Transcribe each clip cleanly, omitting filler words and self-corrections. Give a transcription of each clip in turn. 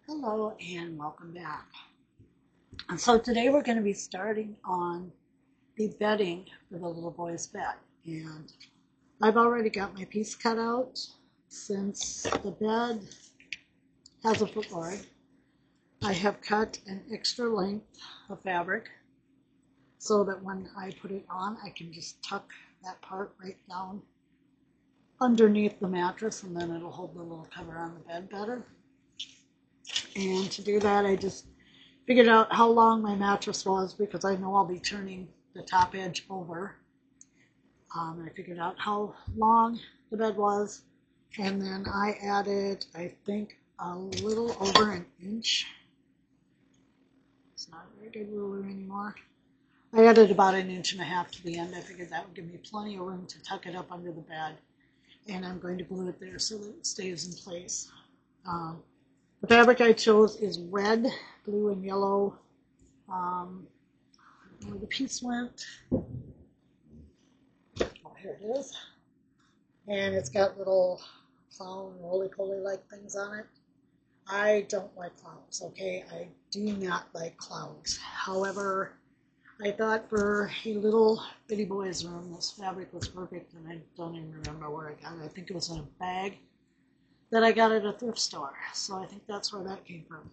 Hello and welcome back. And so today we're going to be starting on the bedding for the little boy's bed. And I've already got my piece cut out. Since the bed has a footboard, I have cut an extra length of fabric so that when I put it on, I can just tuck that part right down underneath the mattress, and then it'll hold the little cover on the bed better. And to do that, I just figured out how long my mattress was because I know I'll be turning the top edge over. I figured out how long the bed was, and then I added, I think, a little over an inch. It's not a very good ruler anymore. I added about 1.5 inches to the end. I figured that would give me plenty of room to tuck it up under the bed, and I'm going to glue it there so that it stays in place. The fabric I chose is red, blue, and yellow. I don't know where the piece went. Oh, here it is. And it's got little clown roly-poly like things on it. I don't like clowns, okay? I do not like clowns. However, I thought for a little bitty boy's room, this fabric was perfect, and I don't even remember where I got it. I think it was in a bag that I got at a thrift store. So I think that's where that came from.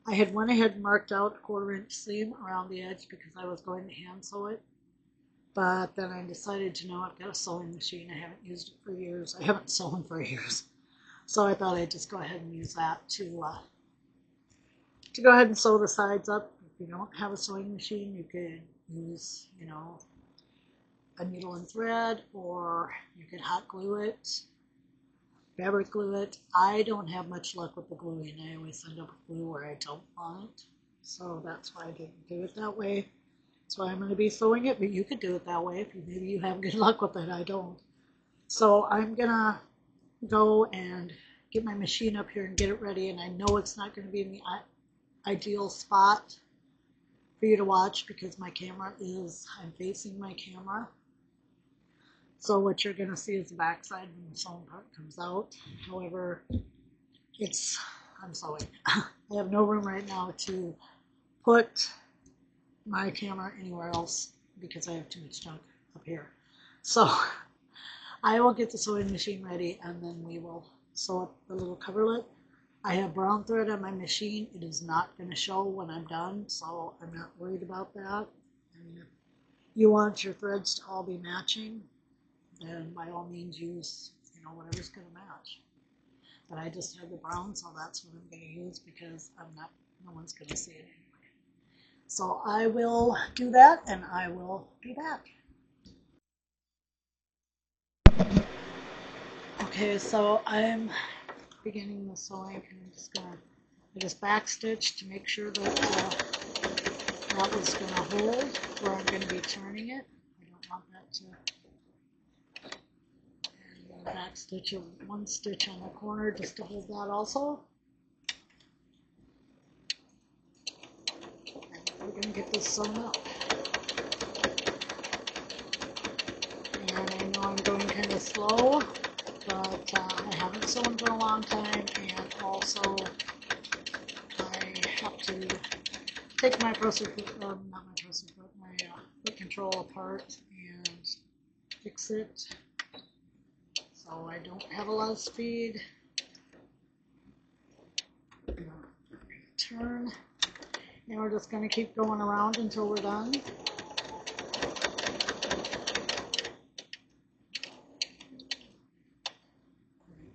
I had went ahead and marked out a 1/4 inch seam around the edge because I was going to hand sew it. But then I decided, I've got a sewing machine. I haven't used it for years. I haven't sewn for years. So I thought I'd just go ahead and use that to go ahead and sew the sides up. If you don't have a sewing machine, you could use, a needle and thread, or you could hot glue it, fabric glue it. I don't have much luck with the gluing. I always end up with glue where I don't want it. So that's why I didn't do it that way. That's why I'm going to be sewing it, but you could do it that way if maybe you have good luck with it. I don't. So I'm going to go and get my machine up here and get it ready, and I know it's not going to be in the ideal spot for you to watch because my camera I'm facing my camera. So what you're going to see is the backside when the sewing part comes out. However, I'm sewing. I have no room right now to put my camera anywhere else because I have too much junk up here. So I will get the sewing machine ready, and then we will sew up the little coverlet. I have brown thread on my machine. It is not going to show when I'm done, so I'm not worried about that. And if you want your threads to all be matching, then by all means use, whatever's going to match. But I just have the brown, so that's what I'm going to use because no one's going to see it anyway. So I will do that, and I will be back. Okay, so I'm beginning the sewing, and I just back stitch to make sure that that was going to hold where I'm going to be turning it. I don't want that to. And back stitch one stitch on the corner just to hold that also. And we're going to get this sewn up. And I know I'm going kind of slow, but I haven't sewn for a long time, and also I have to take my foot control apart and fix it. So I don't have a lot of speed. Turn, and we're just going to keep going around until we're done.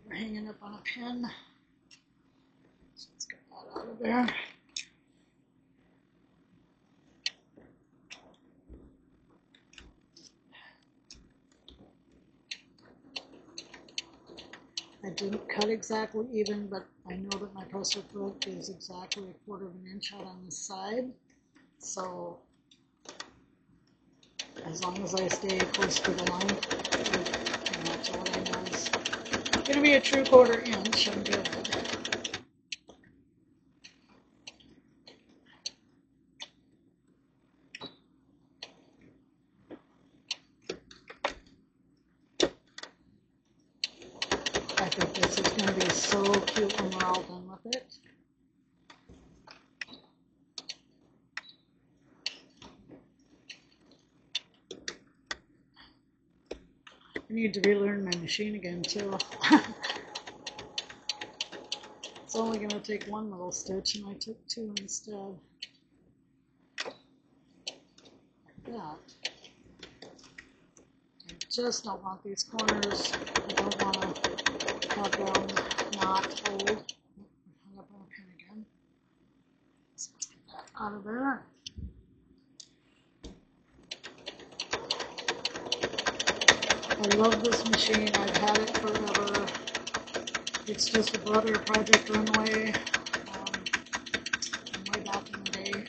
We're hanging up on a pin, so let's get that out of there. I didn't cut exactly even, but I know that my poster foot is exactly 1/4 inch out on the side. So as long as I stay close to the line, that's what I know is going to be a true 1/4 inch. I'm good. I think this is going to be so cute when we're all done with it. I need to relearn my machine again too. It's only going to take one little stitch and I took two instead. Like that. I just don't want these corners. I don't want to have them not hold. Hung up on a pin again. So let's get that out of there. I love this machine. I've had it forever. It's just a brother Project Runway from way back in the day.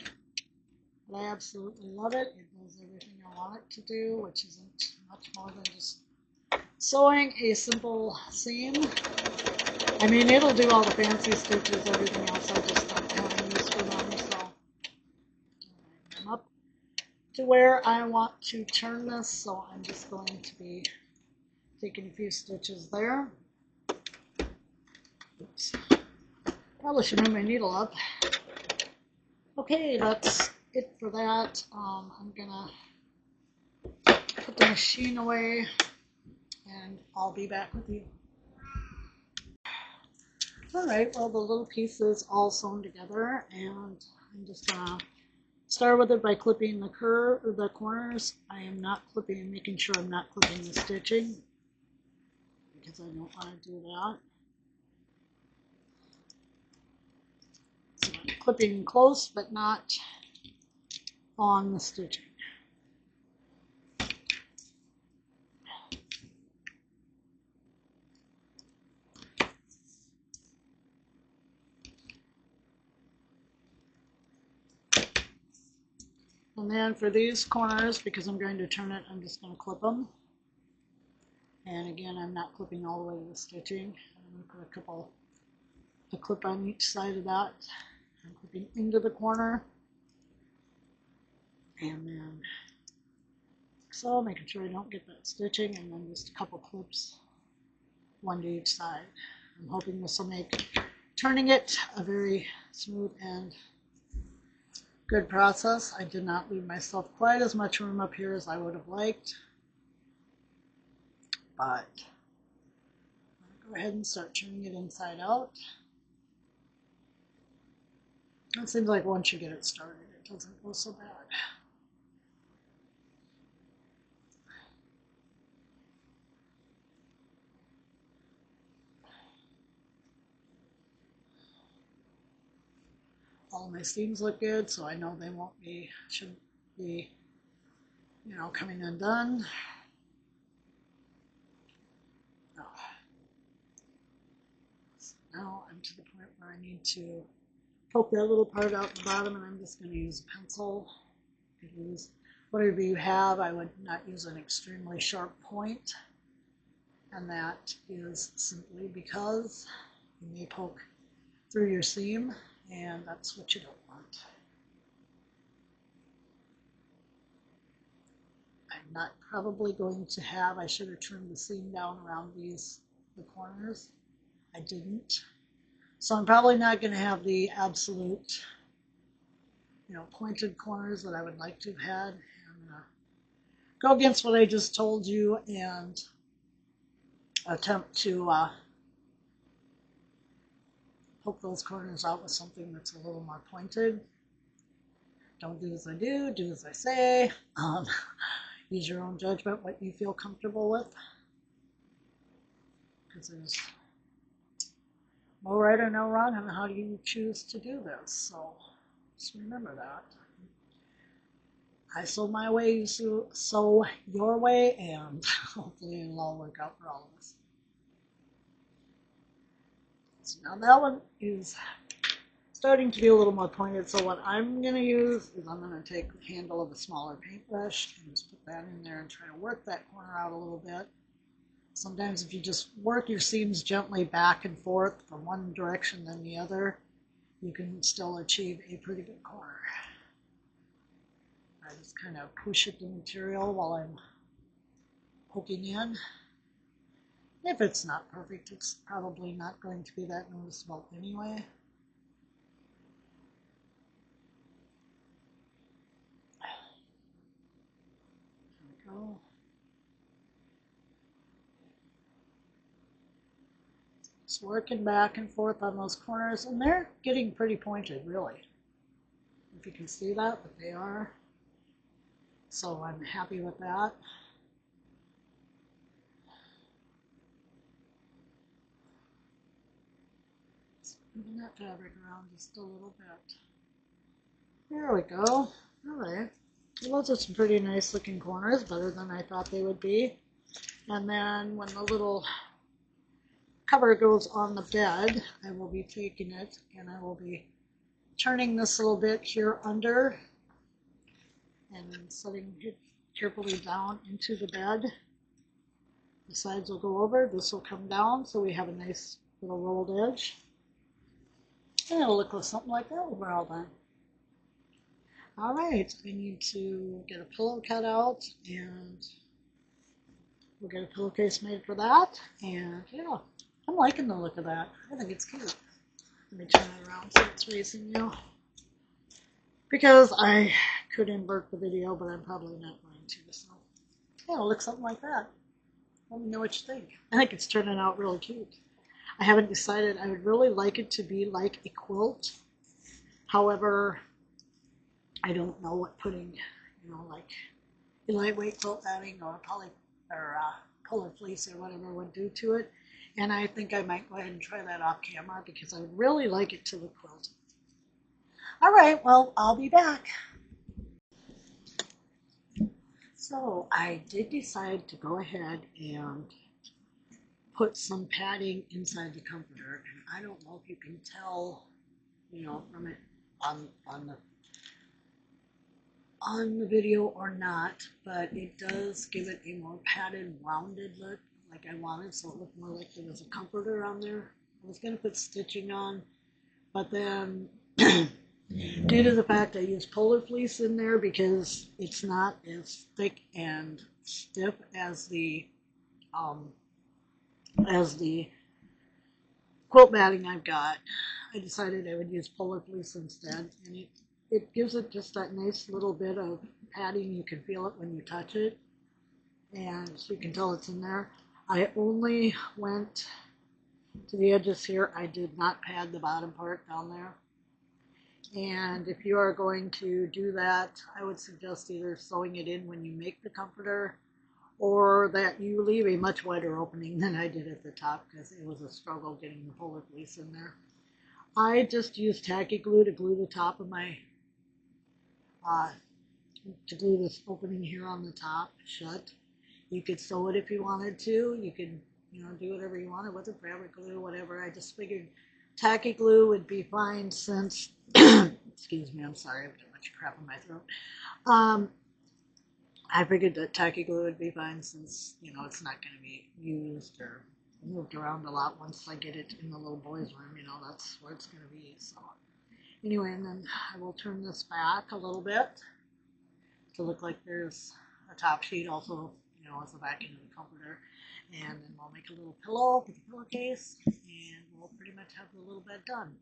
But I absolutely love it. It does everything I want it to do, which isn't much more than just sewing a simple seam. I mean, it'll do all the fancy stitches, everything else. I just don't have any use for them, so I'm up to where I want to turn this, so I'm just going to be taking a few stitches there. Oops. Probably should move my needle up. Okay, that's it for that. I'm gonna put the machine away and I'll be back with you. Alright, well the little piece is all sewn together and I'm just gonna start with it by clipping the corners. I am not clipping, making sure I'm not clipping the stitching because I don't want to do that. So I'm clipping close but not on the stitching. And then for these corners, because I'm going to turn it, I'm just going to clip them. And again, I'm not clipping all the way to the stitching. I'm going to put a clip on each side of that. I'm clipping into the corner. And then, so making sure I don't get that stitching, and then just a couple clips, one to each side. I'm hoping this will make turning it a very smooth and good process. I did not leave myself quite as much room up here as I would have liked, but I'm going to go ahead and start turning it inside out. It seems like once you get it started, it doesn't go so bad. All my seams look good, so I know they shouldn't be, coming undone. Oh. So now I'm to the point where I need to poke that little part out the bottom, and I'm just going to use a pencil. You could use whatever you have. I would not use an extremely sharp point, and that is simply because you may poke through your seam, and that's what you don't want. I'm not probably going to have, I should have trimmed the seam down around the corners. I didn't. So I'm probably not going to have the absolute, pointed corners that I would like to have had. I'm going to go against what I just told you and attempt to poke those corners out with something that's a little more pointed. Don't do as I do, do as I say. Use your own judgment, what you feel comfortable with. Because there's no right or no wrong on how you choose to do this. So just remember that. I sew my way, you sew your way, and hopefully it'll all work out for all of us. So now that one is starting to be a little more pointed, so what I'm going to use is I'm going to take the handle of a smaller paintbrush and just put that in there and try to work that corner out a little bit. Sometimes if you just work your seams gently back and forth from one direction than the other, you can still achieve a pretty good corner. I just kind of push at the material while I'm poking in. If it's not perfect, it's probably not going to be that noticeable anyway. There we go. Just working back and forth on those corners, and they're getting pretty pointed, really. If you can see that, but they are. So I'm happy with that. Moving that fabric around just a little bit. There we go. All right. Those are some pretty nice looking corners, better than I thought they would be. And then when the little cover goes on the bed, I will be taking it and I will be turning this little bit here under and setting it carefully down into the bed. The sides will go over, this will come down, so we have a nice little rolled edge. And it'll look something like that overall then. All right, I need to get a pillow cut out, and we'll get a pillowcase made for that. And yeah, I'm liking the look of that. I think it's cute. Let me turn it around so it's facing you. Because I could invert the video, but I'm probably not going to. So yeah, it'll look something like that. Let me know what you think. I think it's turning out really cute. I haven't decided. I would really like it to be like a quilt. However, I don't know what putting, like a lightweight quilt matting or polar fleece or whatever would do to it. And I think I might go ahead and try that off camera because I would really like it to look quilted. All right, well, I'll be back. So I did decide to go ahead and put some padding inside the comforter, and I don't know if you can tell, from it on the video or not, but it does give it a more padded, rounded look like I wanted, so it looked more like there was a comforter on there. I was going to put stitching on, but then due to the fact I used polar fleece in there because it's not as thick and stiff as the quilt matting I've got, I decided I would use polar fleece instead, and it gives it just that nice little bit of padding. You can feel it when you touch it, and so you can tell it's in there. I only went to the edges here. I did not pad the bottom part down there. And if you are going to do that, I would suggest either sewing it in when you make the comforter, or that you leave a much wider opening than I did at the top, because it was a struggle getting the polar fleece in there. I just used tacky glue to glue the top of my, to glue this opening here on the top shut. You could sew it if you wanted to. You could, do whatever you wanted with it, fabric glue, whatever. I just figured tacky glue would be fine since, excuse me, I'm sorry, I've got much crap in my throat. I figured that tacky glue would be fine since, it's not going to be used or moved around a lot once I get it in the little boy's room, that's where it's going to be. So anyway, and then I will turn this back a little bit to look like there's a top sheet also, as the back end of the comforter. And then we'll make a little pillow with a pillowcase, and we'll pretty much have the little bed done.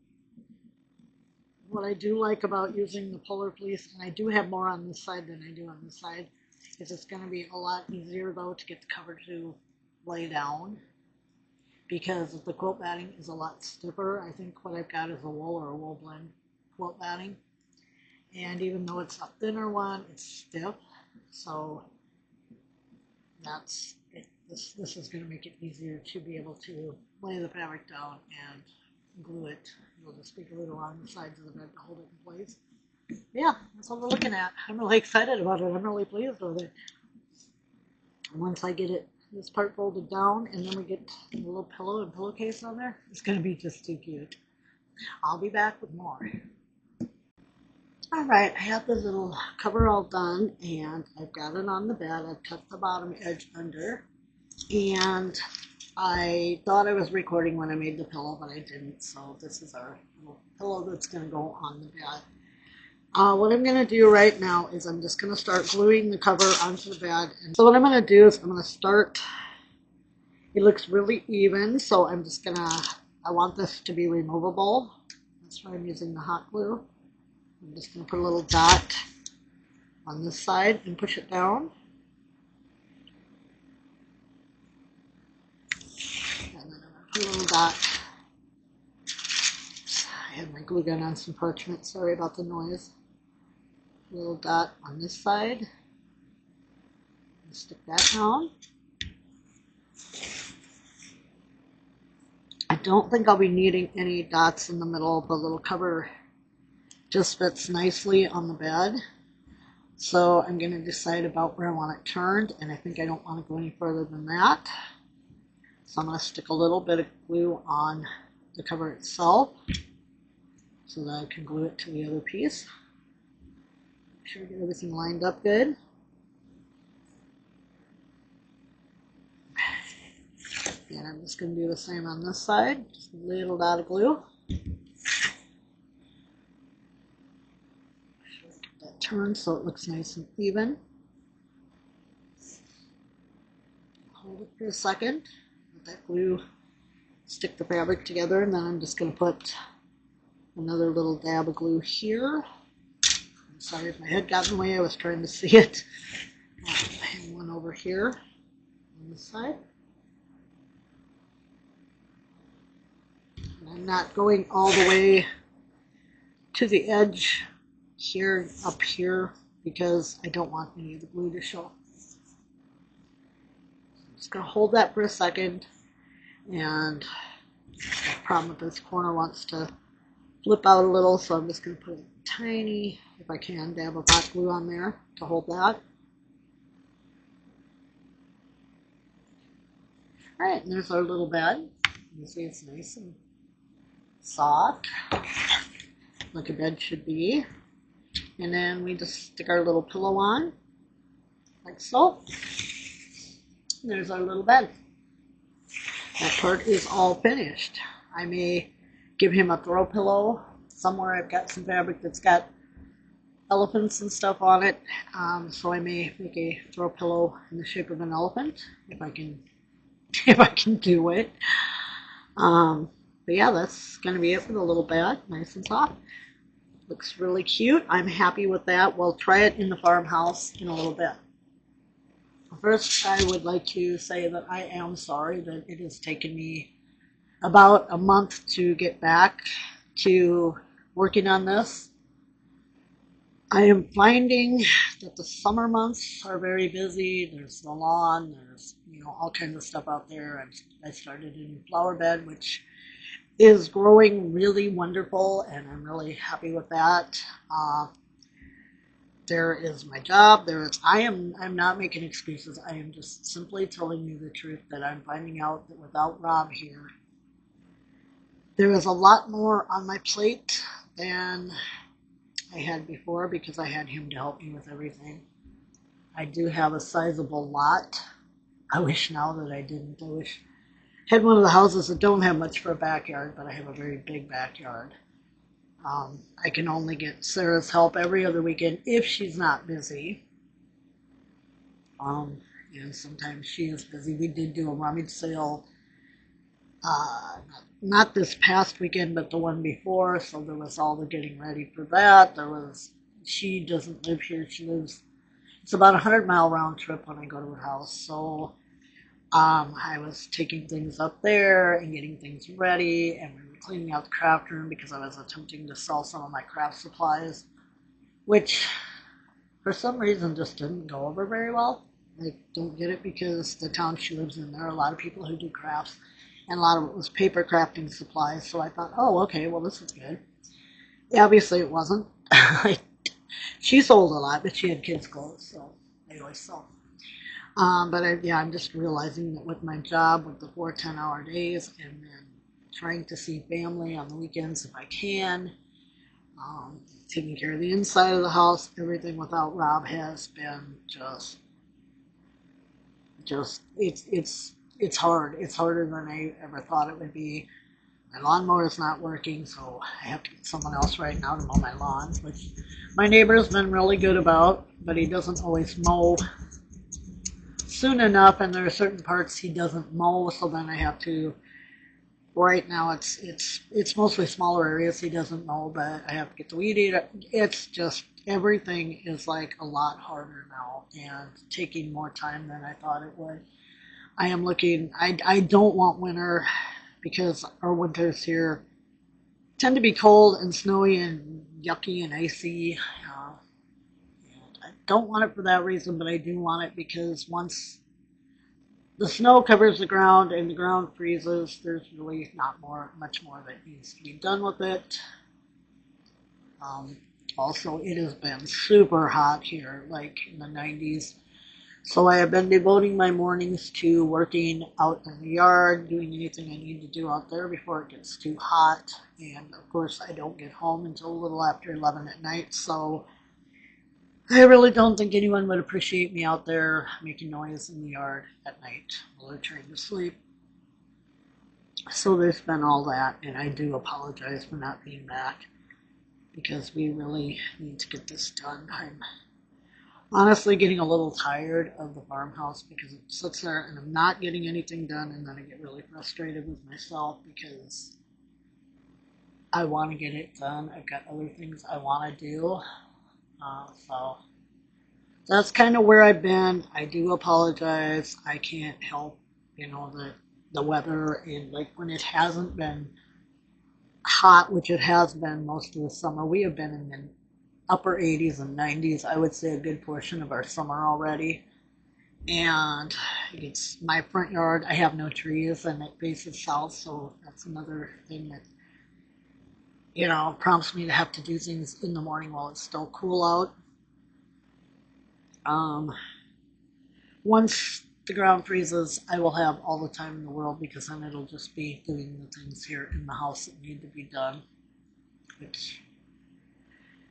What I do like about using the polar fleece, and I do have more on this side than I do on this side, is it's going to be a lot easier though to get the cover to lay down, because the quilt matting is a lot stiffer. I think what I've got is a wool or a wool blend quilt matting, and even though it's a thinner one, it's stiff, so that's it. This is going to make it easier to be able to lay the fabric down and glue it. You'll just be glued along the sides of the bed to hold it in place. Yeah, that's what we're looking at. I'm really excited about it. I'm really pleased with it. Once I get this part folded down, and then we get a little pillow and pillowcase on there, it's going to be just too cute. I'll be back with more. All right, I have the little cover all done, and I've got it on the bed. I've cut the bottom edge under, and I thought I was recording when I made the pillow, but I didn't, so this is our little pillow that's going to go on the bed. What I'm going to do right now is I'm just going to start gluing the cover onto the bed. And so what I'm going to do is I'm going to start It looks really even, so I'm just gonna, I want this to be removable. That's why I'm using the hot glue. I'm just gonna put a little dot on this side and push it down. And then I'm gonna put a little dot. I had my glue gun on some parchment, sorry about the noise. A little dot on this side. Stick that down. I don't think I'll be needing any dots in the middle. The little cover just fits nicely on the bed. So I'm going to decide about where I want it turned, and I think I don't want to go any further than that. So I'm going to stick a little bit of glue on the cover itself so that I can glue it to the other piece. Make sure I get everything lined up good. And I'm just going to do the same on this side, just a little dot of glue. Get that turned so it looks nice and even. Hold it for a second, let that glue stick the fabric together, and then I'm just going to put another little dab of glue here. I'm sorry if my head got in the way, I was trying to see it. And one over here on this side. I'm not going all the way to the edge here, up here, because I don't want any of the glue to show. I'm just going to hold that for a second, and the problem with this corner wants to flip out a little, so I'm just going to put a tiny, if I can, dab of hot glue on there to hold that. Alright, and there's our little bed. You see it's nice and soft, like a bed should be. And then we just stick our little pillow on, like so. And there's our little bed. That part is all finished. I may give him a throw pillow somewhere. I've got some fabric that's got elephants and stuff on it, so I may make a throw pillow in the shape of an elephant if I can do it. But yeah, that's going to be it for the little bed. Nice and soft. Looks really cute. I'm happy with that. We'll try it in the farmhouse in a little bit. First, I would like to say that I am sorry that it has taken me about a month to get back to working on this. I am finding that the summer months are very busy. There's the lawn, there's all kinds of stuff out there. I started a new flower bed, which is growing really wonderful, and I'm really happy with that. There is my job. I'm not making excuses. I am just simply telling you the truth that I'm finding out that without Rob here, there is a lot more on my plate than I had before, because I had him to help me with everything. I do have a sizable lot. I wish now that I didn't. I wish I had one of the houses that don't have much for a backyard, but I have a very big backyard. I can only get Sarah's help every other weekend if she's not busy. And sometimes she is busy. We did do a rummage sale, not this past weekend, but the one before, so there was all the getting ready for that. She doesn't live here. It's about a 100-mile round trip when I go to her house, so I was taking things up there and getting things ready, and we were cleaning out the craft room because I was attempting to sell some of my craft supplies, which for some reason just didn't go over very well. I don't get it, because the town she lives in, there are a lot of people who do crafts, and a lot of it was paper crafting supplies, so I thought, oh, okay, well, this is good. Yeah, obviously it wasn't. She sold a lot, but she had kids' clothes, so they always sell. I'm just realizing that with my job, with the 4 10-hour days, and then trying to see family on the weekends if I can, taking care of the inside of the house, everything without Rob has been it's hard. It's harder than I ever thought it would be. My lawnmower is not working, so I have to get someone else right now to mow my lawn, which my neighbor's been really good about, but he doesn't always mow soon enough, and there are certain parts he doesn't mow, so then I have to. Right now, it's mostly smaller areas he doesn't mow, but I have to get the weed eater. It's just everything is like a lot harder now and taking more time than I thought it would. I am looking. I don't want winter because our winters here tend to be cold and snowy and yucky and icy. And I don't want it for that reason, but I do want it because once the snow covers the ground and the ground freezes, there's really not much more that needs to be done with it. Um, Also, it has been super hot here, like in the 90s. So I have been devoting my mornings to working out in the yard, doing anything I need to do out there before it gets too hot. And of course, I don't get home until a little after 11 at night. So I really don't think anyone would appreciate me out there making noise in the yard at night while they're trying to sleep. So there's been all that, and I do apologize for not being back because we really need to get this done. I'm honestly getting a little tired of the farmhouse because it sits there and I'm not getting anything done, and then I get really frustrated with myself because I want to get it done. I've got other things I want to do. So that's kind of where I've been. I do apologize. I can't help, the weather, and like when it hasn't been hot, which it has been most of the summer. We have been in the upper 80s and 90s, I would say a good portion of our summer already. And it's my front yard. I have no trees and it faces south, so that's another thing that, prompts me to have to do things in the morning while it's still cool out. Um, Once the ground freezes, I will have all the time in the world because then it'll just be doing the things here in the house that need to be done, which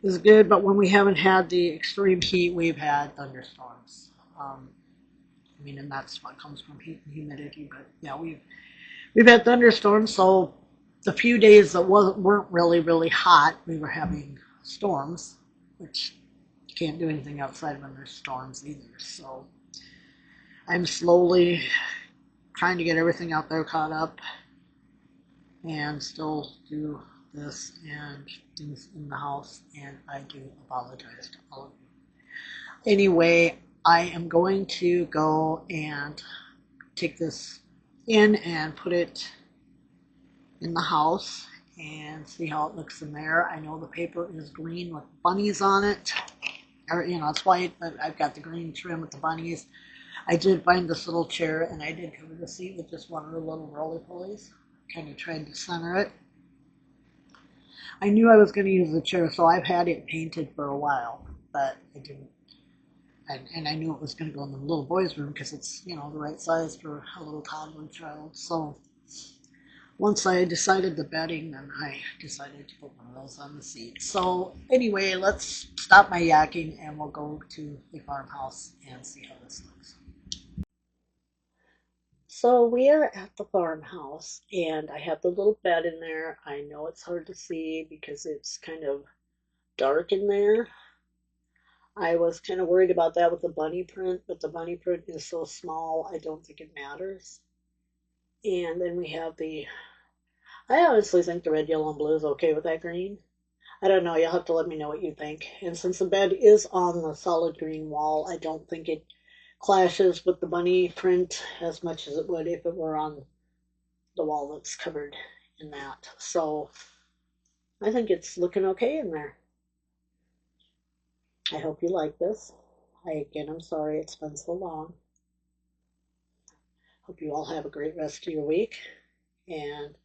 is good. But when we haven't had the extreme heat, we've had thunderstorms. And that's what comes from heat and humidity. But yeah, we've had thunderstorms. So the few days that weren't really hot, we were having storms, which you can't do anything outside when there's storms either. So I'm slowly trying to get everything out there caught up and still do this and things in the house. And I do apologize to all of you. Anyway, I am going to go and take this in and put it in the house and see how it looks in there. I know the paper is green with bunnies on it, or it's white, but I've got the green trim with the bunnies. I did find this little chair, and I did cover the seat with just one of the little roly-polies. Kind of tried to center it. I knew I was going to use the chair, so I've had it painted for a while, but I didn't. And I knew it was going to go in the little boy's room because it's, the right size for a little toddler child. So once I decided the bedding, then I decided to put one of those on the seat. So anyway, let's stop my yakking and we'll go to the farmhouse and see how this looks. So we are at the farmhouse and I have the little bed in there. I know it's hard to see because it's kind of dark in there. I was kind of worried about that with the bunny print, but the bunny print is so small, I don't think it matters. And then we have I honestly think the red, yellow, and blue is okay with that green. I don't know, you'll have to let me know what you think. And since the bed is on the solid green wall, I don't think it clashes with the bunny print as much as it would if it were on the wall that's covered in that. So I think it's looking okay in there. I hope you like this. I'm sorry it's been so long. Hope you all have a great rest of your week. And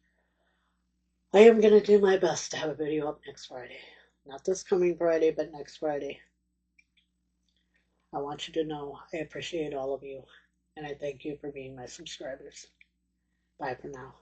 I am going to do my best to have a video up next Friday. Not this coming Friday, but next Friday. I want you to know I appreciate all of you, and I thank you for being my subscribers. Bye for now.